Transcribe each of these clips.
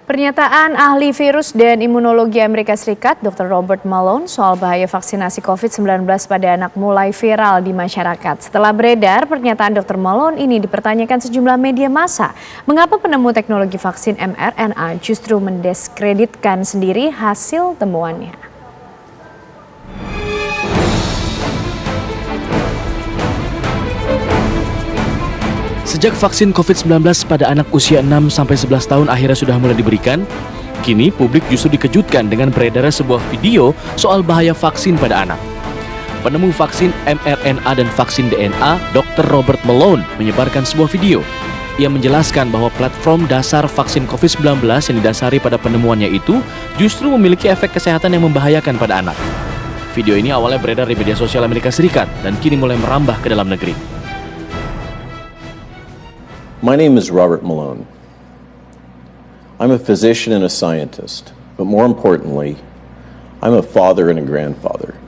Pernyataan ahli virus dan imunologi Amerika Serikat, Dr. Robert Malone, soal bahaya vaksinasi COVID-19 pada anak mulai viral di masyarakat. Setelah beredar, pernyataan Dr. Malone ini dipertanyakan sejumlah media massa. Mengapa penemu teknologi vaksin mRNA justru mendiskreditkan sendiri hasil temuannya? Sejak vaksin COVID-19 pada anak usia 6-11 tahun akhirnya sudah mulai diberikan, kini publik justru dikejutkan dengan beredarnya sebuah video soal bahaya vaksin pada anak. Penemu vaksin mRNA dan vaksin DNA, Dr. Robert Malone, menyebarkan sebuah video. Ia menjelaskan bahwa platform dasar vaksin COVID-19 yang didasari pada penemuannya itu justru memiliki efek kesehatan yang membahayakan pada anak. Video ini awalnya beredar di media sosial Amerika Serikat dan kini mulai merambah ke dalam negeri. My name is Robert Malone. I'm a physician and a scientist, but more importantly, I'm a father and a grandfather.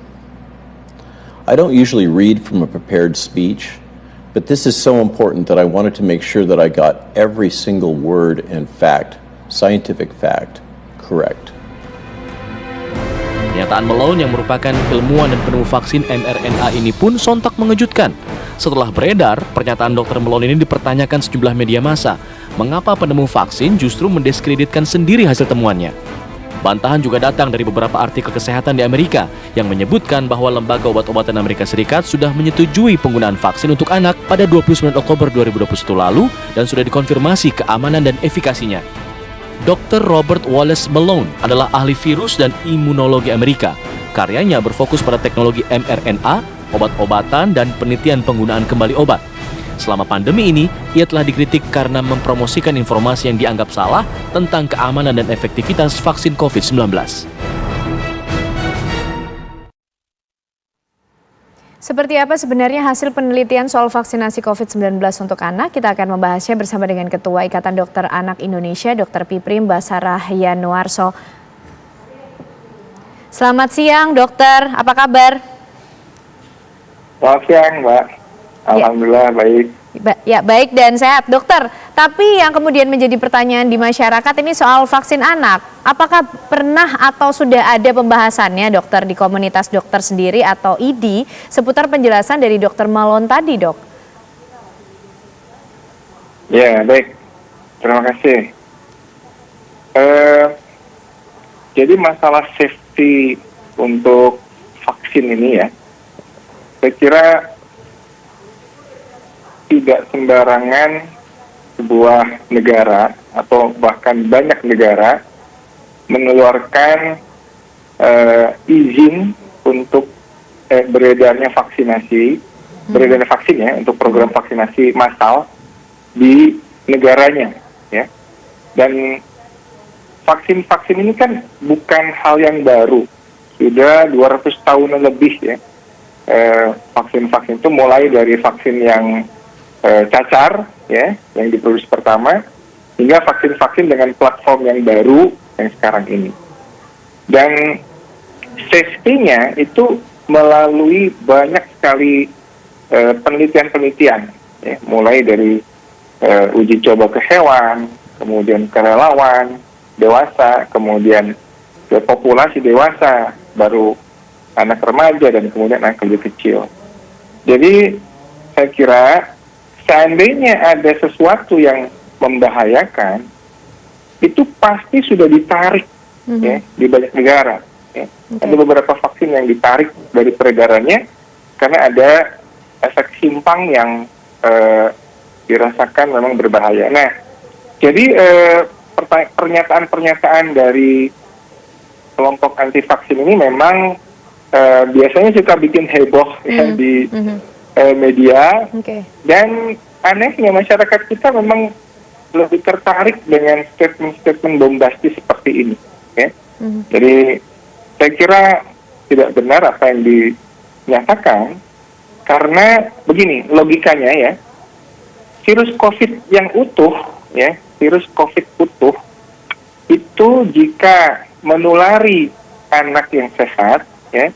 I don't usually read from a prepared speech, but this is so important that I wanted to make sure that I got every single word and fact, scientific fact, correct. Pernyataan Malone yang merupakan ilmuwan dan penemu vaksin mRNA ini pun sontak mengejutkan. Setelah beredar, pernyataan Dr. Malone ini dipertanyakan sejumlah media massa. Mengapa penemu vaksin justru mendiskreditkan sendiri hasil temuannya? Bantahan juga datang dari beberapa artikel kesehatan di Amerika yang menyebutkan bahwa Lembaga Obat-obatan Amerika Serikat sudah menyetujui penggunaan vaksin untuk anak pada 29 Oktober 2021 lalu dan sudah dikonfirmasi keamanan dan efikasinya. Dr. Robert Wallace Malone adalah ahli virus dan imunologi Amerika. Karyanya berfokus pada teknologi mRNA, obat-obatan, dan penelitian penggunaan kembali obat. Selama pandemi ini, ia telah dikritik karena mempromosikan informasi yang dianggap salah tentang keamanan dan efektivitas vaksin COVID-19. Seperti apa sebenarnya hasil penelitian soal vaksinasi COVID-19 untuk anak? Kita akan membahasnya bersama dengan Ketua Ikatan Dokter Anak Indonesia, Dr. Piprim Basarah Yanuarso. Selamat siang, dokter. Apa kabar? Selamat siang, Mbak. Alhamdulillah baik. Ya, baik dan sehat, dokter. Tapi yang kemudian menjadi pertanyaan di masyarakat ini soal vaksin anak. Apakah pernah atau sudah ada pembahasannya, dokter, di komunitas dokter sendiri atau ID seputar penjelasan dari Dr. Malone tadi, dok? Ya, baik. Terima kasih. Jadi masalah safety untuk vaksin ini ya, saya kira tidak sembarangan sebuah negara atau bahkan banyak negara mengeluarkan izin untuk beredarnya beredarnya vaksin ya, untuk program vaksinasi massal di negaranya ya. Dan vaksin-vaksin ini kan bukan hal yang baru, sudah 200 tahun lebih ya. Vaksin-vaksin itu mulai dari vaksin yang cacar ya, yang diproduksi pertama, hingga vaksin-vaksin dengan platform yang baru yang sekarang ini. Dan safety-nya itu melalui banyak sekali penelitian-penelitian ya, mulai dari uji coba ke hewan, kemudian ke relawan dewasa, kemudian ke populasi dewasa, baru anak remaja, dan kemudian anak lebih kecil. Jadi saya kira seandainya ada sesuatu yang membahayakan, itu pasti sudah ditarik ya, di banyak negara. Ya. Ada beberapa vaksin yang ditarik dari peredarannya karena ada efek simpang yang dirasakan memang berbahaya. Nah, jadi pernyataan-pernyataan dari kelompok anti vaksin ini memang biasanya suka bikin heboh ya, di media, dan anehnya masyarakat kita memang lebih tertarik dengan statement-statement bombastis seperti ini ya. Jadi saya kira tidak benar apa yang dinyatakan, karena begini logikanya ya, virus COVID yang utuh ya, virus COVID utuh itu jika menulari anak yang sehat ya,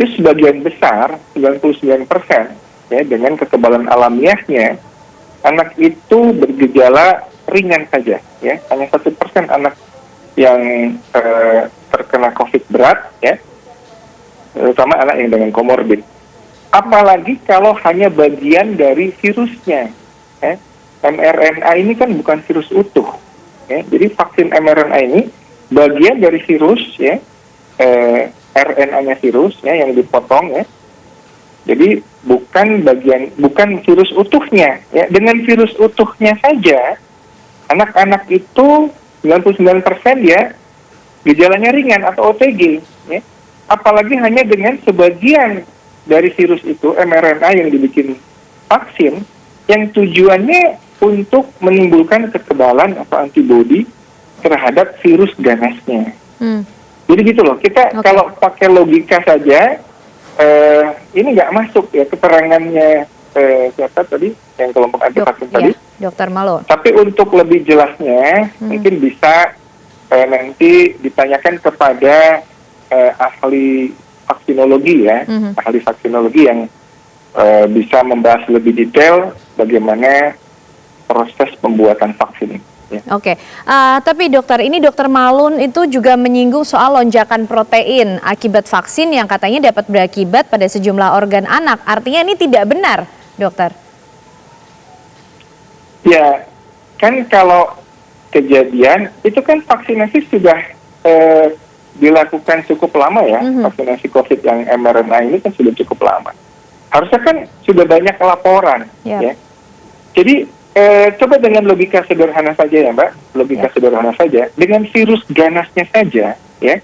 itu sebagian besar 99% ya, dengan kekebalan alamiahnya anak itu bergejala ringan saja, ya. Hanya 1% anak yang terkena COVID berat, ya, terutama anak yang dengan komorbid. Apalagi kalau hanya bagian dari virusnya, ya. mRNA ini kan bukan virus utuh, ya. Jadi vaksin mRNA ini bagian dari virus, ya, RNA-nya virus, ya, yang dipotong, ya. Jadi bukan virus utuhnya, ya. Dengan virus utuhnya saja, anak-anak itu 99% ya gejalanya ringan atau OTG, ya. Apalagi hanya dengan sebagian dari virus itu, mRNA yang dibikin vaksin, yang tujuannya untuk menimbulkan kekebalan atau antibodi terhadap virus ganasnya. Jadi gitu loh, kita kalau pakai logika saja, ini nggak masuk ya keterangannya siapa tadi, yang kelompok anti vaksin tadi. Dr. Malone. Tapi untuk lebih jelasnya, mungkin bisa nanti ditanyakan kepada ahli vaksinologi, ya, ahli vaksinologi yang bisa membahas lebih detail bagaimana proses pembuatan vaksin ini. Ya. Oke, tapi dokter, ini Dokter Malone itu juga menyinggung soal lonjakan protein akibat vaksin yang katanya dapat berakibat pada sejumlah organ anak. Artinya ini tidak benar, dokter? Ya, kan kalau kejadian, itu kan vaksinasi sudah dilakukan cukup lama ya, vaksinasi COVID yang mRNA ini kan sudah cukup lama. Harusnya kan sudah banyak laporan, ya. Jadi coba dengan logika sederhana saja ya Mbak, logika sederhana saja, dengan virus ganasnya saja, ya,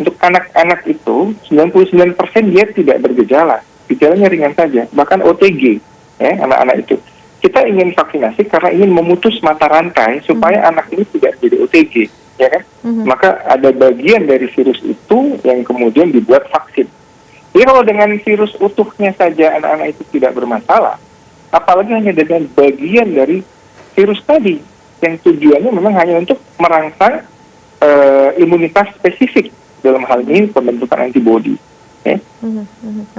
untuk anak-anak itu 99% dia tidak bergejala, gejalanya ringan saja, bahkan OTG, ya, anak-anak itu. Kita ingin vaksinasi karena ingin memutus mata rantai supaya anak ini tidak jadi OTG, ya kan? Maka ada bagian dari virus itu yang kemudian dibuat vaksin. Jadi kalau dengan virus utuhnya saja anak-anak itu tidak bermasalah, apalagi hanya dengan bagian dari virus tadi yang tujuannya memang hanya untuk merangsang imunitas spesifik, dalam hal ini pembentukan antibodi.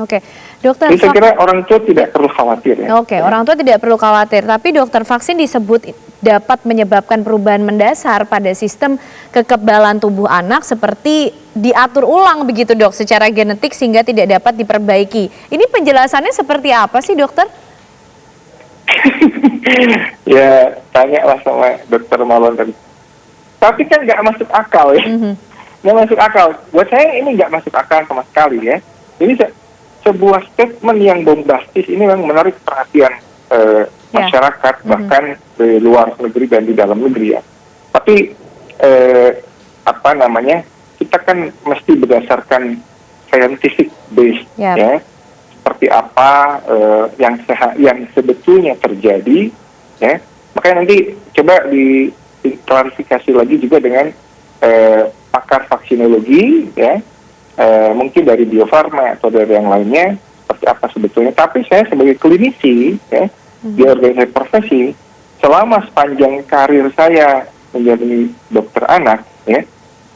Oke, dokter. Jadi saya kira orang tua tidak perlu khawatir ya. Oke, orang tua tidak perlu khawatir. Tapi dokter, vaksin disebut dapat menyebabkan perubahan mendasar pada sistem kekebalan tubuh anak seperti diatur ulang begitu dok, secara genetik sehingga tidak dapat diperbaiki. Ini penjelasannya seperti apa sih dokter? Ya, tanyalah sama Dokter Malone tadi. Tapi kan nggak masuk akal ya. Nggak masuk akal. Buat saya ini nggak masuk akal sama sekali ya. Jadi sebuah statement yang bombastis ini memang menarik perhatian masyarakat, bahkan di luar negeri dan di dalam negeri ya. Tapi kita kan mesti berdasarkan scientific base ya. Seperti apa yang sebetulnya terjadi ya. Makanya nanti coba diklarifikasi lagi juga dengan pakar vaksinologi ya, mungkin dari Bio Farma atau dari yang lainnya seperti apa sebetulnya. Tapi saya sebagai klinisi ya, di organisasi profesi, selama sepanjang karir saya menjadi dokter anak ya,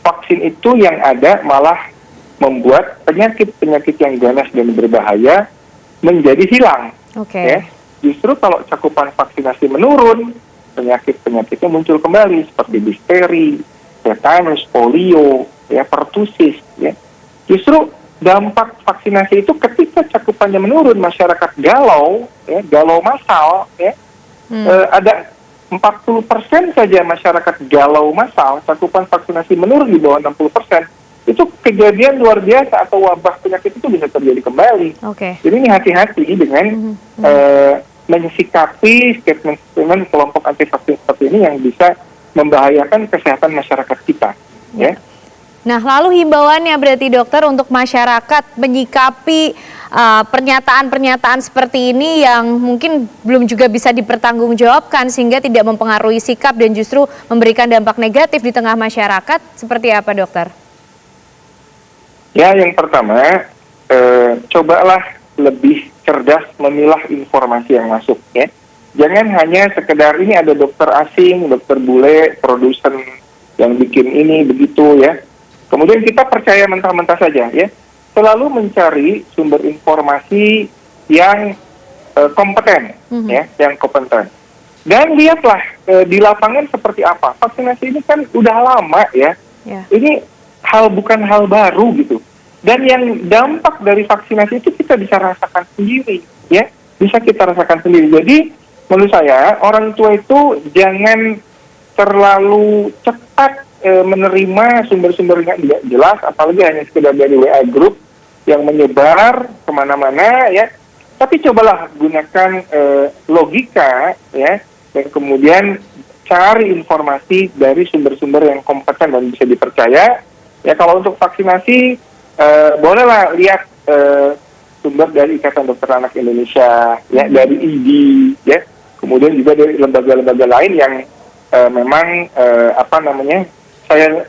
vaksin itu yang ada malah membuat penyakit-penyakit yang ganas dan berbahaya menjadi hilang. Ya. Justru kalau cakupan vaksinasi menurun, penyakit-penyakitnya muncul kembali seperti difteri, tetanus, polio, ya, pertusis, ya. Justru dampak vaksinasi itu ketika cakupannya menurun, masyarakat galau, ya, galau massal, ya. Ada 40% saja masyarakat galau massal, cakupan vaksinasi menurun di bawah 60%, itu kejadian luar biasa atau wabah penyakit itu bisa terjadi kembali. Jadi ini hati-hati dengan mensikapi statement-statement kelompok anti vaksin seperti ini yang bisa membahayakan kesehatan masyarakat kita. Ya. Nah, lalu himbauannya berarti dokter untuk masyarakat menyikapi pernyataan-pernyataan seperti ini yang mungkin belum juga bisa dipertanggungjawabkan sehingga tidak mempengaruhi sikap dan justru memberikan dampak negatif di tengah masyarakat, seperti apa dokter? Ya, yang pertama, cobalah lebih cerdas memilah informasi yang masuk ya. Jangan hanya sekedar ini ada dokter asing, dokter bule, produsen yang bikin ini begitu ya. Kemudian kita percaya mentah-mentah saja ya. Selalu mencari sumber informasi yang kompeten ya, yang kompeten. Dan lihatlah di lapangan seperti apa. Vaksinasi ini kan udah lama ya. Ini bukan hal baru gitu. Dan yang dampak dari vaksinasi itu kita bisa rasakan sendiri, ya, bisa kita rasakan sendiri. Jadi menurut saya orang tua itu jangan terlalu cepat menerima sumber-sumber yang tidak jelas, apalagi hanya sekedar dari WA group yang menyebar kemana-mana, ya. Tapi cobalah gunakan logika, ya, dan kemudian cari informasi dari sumber-sumber yang kompeten dan bisa dipercaya. Ya, kalau untuk vaksinasi bolehlah lihat sumber dari Ikatan Dokter Anak Indonesia, ya, dari IDI, ya, kemudian juga dari lembaga-lembaga lain yang memang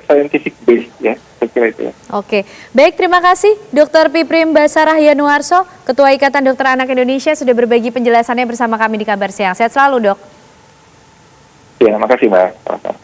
scientific based, ya, saya kira itu. Oke, baik, terima kasih Dr. Piprim Basarah Yanuarso, Ketua Ikatan Dokter Anak Indonesia, sudah berbagi penjelasannya bersama kami di Kabar Siang. Sehat selalu, Dok. Ya, makasih Mbak.